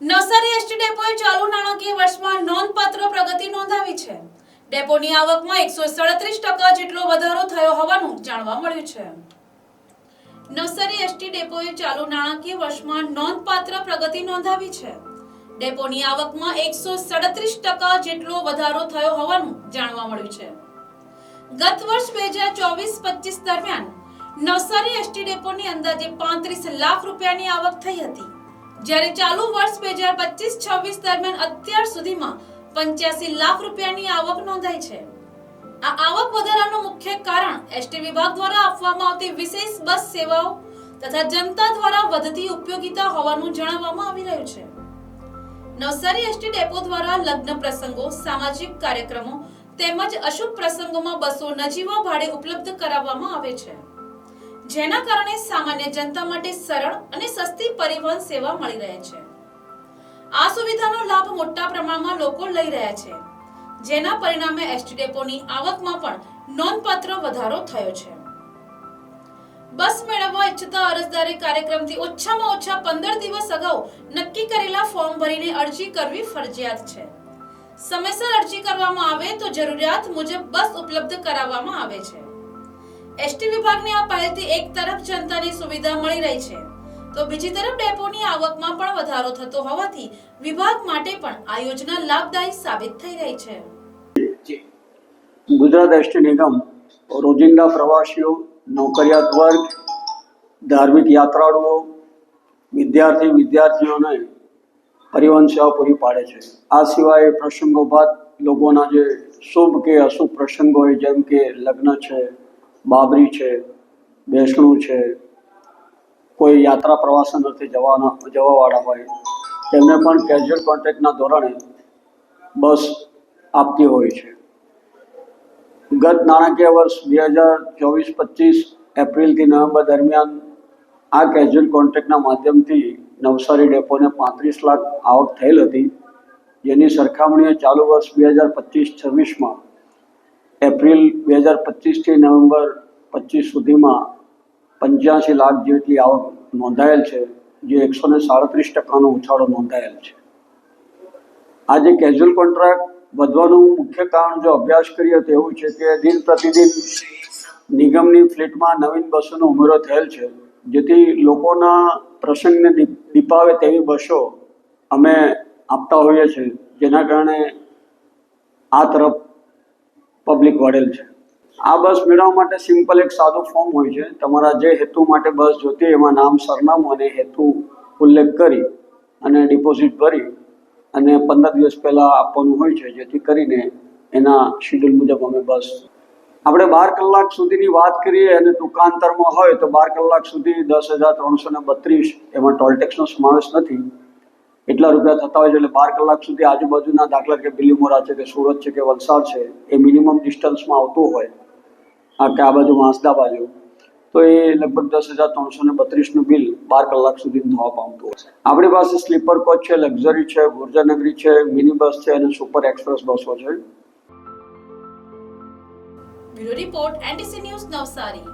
Navsari ST ડેપોએ ચાલુ નાણાકીય વર્ષમાં નોંધપાત્ર પ્રગતિ નોંધાવી છે. ડેપોની આવકમાં 137% જેટલો વધારો થયો હોવાનું જાણવા મળ્યું છે. નવસારી એસટી ડેપોએ ચાલુ નાણાકીય વર્ષમાં નોંધપાત્ર પ્રગતિ નોંધાવી છે. ડેપોની આવકમાં 137% જેટલો વધારો થયો હોવાનું જાણવા મળ્યું છે. ગત વર્ષ 2024-25 દરમિયાન નવસારી એસટી ડેપોની અંદાજે 35 લાખ રૂપિયાની આવક થઈ હતી, જ્યારે ચાલુ વર્ષ 2025-26 દરમિયાન અત્યાર સુધીમાં 85 લાખ રૂપિયાની આવક નોંધાઈ છે. આ આવક વધારાનું મુખ્ય કારણ એસટી વિભાગ દ્વારા આપવામાં આવતી વિશેષ બસ સેવાઓ તથા જનતા દ્વારા વધતી ઉપયોગિતા હોવાનું જણાવવામાં આવી રહ્યું છે. નવસારી એસટી ડેપો દ્વારા લગ્ન પ્રસંગો, સામાજિક કાર્યક્રમો તેમજ અશુભ પ્રસંગોમાં બસો નજીવા ભાડે ઉપલબ્ધ કરાવવામાં આવે છે, જેના કારણે સામાન્ય જનતા માટે સરળ અને સસ્તી પરિવહન સેવા મળી રહે છે. આ સુવિધાનો લાભ મોટા પ્રમાણમાં લોકો લઈ રહ્યા છે, જેના પરિણામે એસટી ડેપોની આવકમાં પણ નોંધપાત્ર વધારો થયો છે. બસ મેળવવા ઈચ્છતા અરજદારે કાર્યક્રમથી ઓછામાં ઓછા 15 દિવસ અગાઉ નક્કી કરેલા ફોર્મ ભરીને અરજી કરવી ફરજિયાત છે. સમયસર અરજી કરવામાં આવે તો જરૂરિયાત મુજબ બસ ઉપલબ્ધ કરાવવામાં આવે છે. એસટી વિભાગની આ પહેલથી એક તરફ જનતાને સુવિધા મળી રહી છે, તો બીજી તરફ ડેપોની આવકમાં પણ વધારો થતો હોવાથી વિભાગ માટે પણ આ યોજના લાભદાયી સાબિત થઈ રહી છે. ગુજરાત એસટી નિગમ રોજિંદા પ્રવાસીઓ, નોકરિયાત વર્ગ, ધાર્મિક યાત્રાળુઓ, વિદ્યાર્થીઓને પરિવહન સેવા પૂરી પાડે છે. આ સિવાય પ્રસંગોપાત લોકોના જે શુભ કે અશુભ પ્રસંગો હોય, જેમ કે લગ્ન છે, બાબરી છે, બેસણું છે, કોઈ યાત્રા પ્રવાસન અર્થે જવાવાળા હોય, તેમને પણ કેઝ્યુઅલ કોન્ટ્રાક્ટના ધોરણે બસ આપતી હોય છે. ગત નાણાકીય વર્ષ 2024-25 એપ્રિલથી નવેમ્બર દરમિયાન આ કેઝ્યુઅલ કોન્ટ્રાક્ટના માધ્યમથી નવસારી ડેપોને 35 લાખ આવક થયેલ હતી, જેની સરખામણીએ ચાલુ વર્ષ 2025-26માં એપ્રિલ 2025થી નવેમ્બર 25 સુધીમાં 85 લાખ જેટલી આવક નોંધાયેલ છે, જે 137%નો ઉછાળો નોંધાયેલ છે. આજે કેઝ્યુઅલ કોન્ટ્રાક્ટ વધવાનું મુખ્ય કારણ જો અભ્યાસ કરીએ તો એવું છે કે દિન પ્રતિદિન નિગમની ફ્લીટમાં નવીન બસોનો ઉમેરો થયેલ છે, જેથી લોકોના પ્રસંગને દીપાવે તેવી બસો અમે આપતા હોઈએ છીએ, જેના કારણે આ તરફ પબ્લિક વળેલ છે. આ બસ મેળવવા માટે સિમ્પલ એક સાદું ફોર્મ હોય છે. તમારા જે હેતુ માટે બસ જોતી એમાં નામ, સરનામું અને હેતુ ઉલ્લેખ કરી અને ડિપોઝિટ ભરી અને 15 દિવસ પહેલાં આપવાનું હોય છે, જેથી કરીને એના શેડ્યુલ મુજબ અમે બસ આપણે 12 કલાક સુધીની વાત કરીએ અને ટૂંકાંતરમાં હોય તો 12 કલાક સુધી 10,332 એમાં ટોલટેક્સનો સમાવેશ નથી, એટલા રૂપિયા થતા હોય છે. એટલે 12 કલાક સુધી આજુબાજુના, દાખલા કે બિલીમોરા છે કે સુરત છે કે વલસાડ છે, એ મિનિમમ ડિસ્ટન્સમાં આવતું હોય, કે આ બાજુ વાંસદા બાજુ, તો એ લગભગ 10,332નું બિલ 12 કલાક સુધી થવા પામતું હોય. આપણી પાસે સ્લીપર કોચ છે, લક્ઝરી છે, ગુર્જરનગરી છે, મિની બસ છે અને સુપર એક્સપ્રેસ બસો છે. Bureau report, NTC news, Navsari.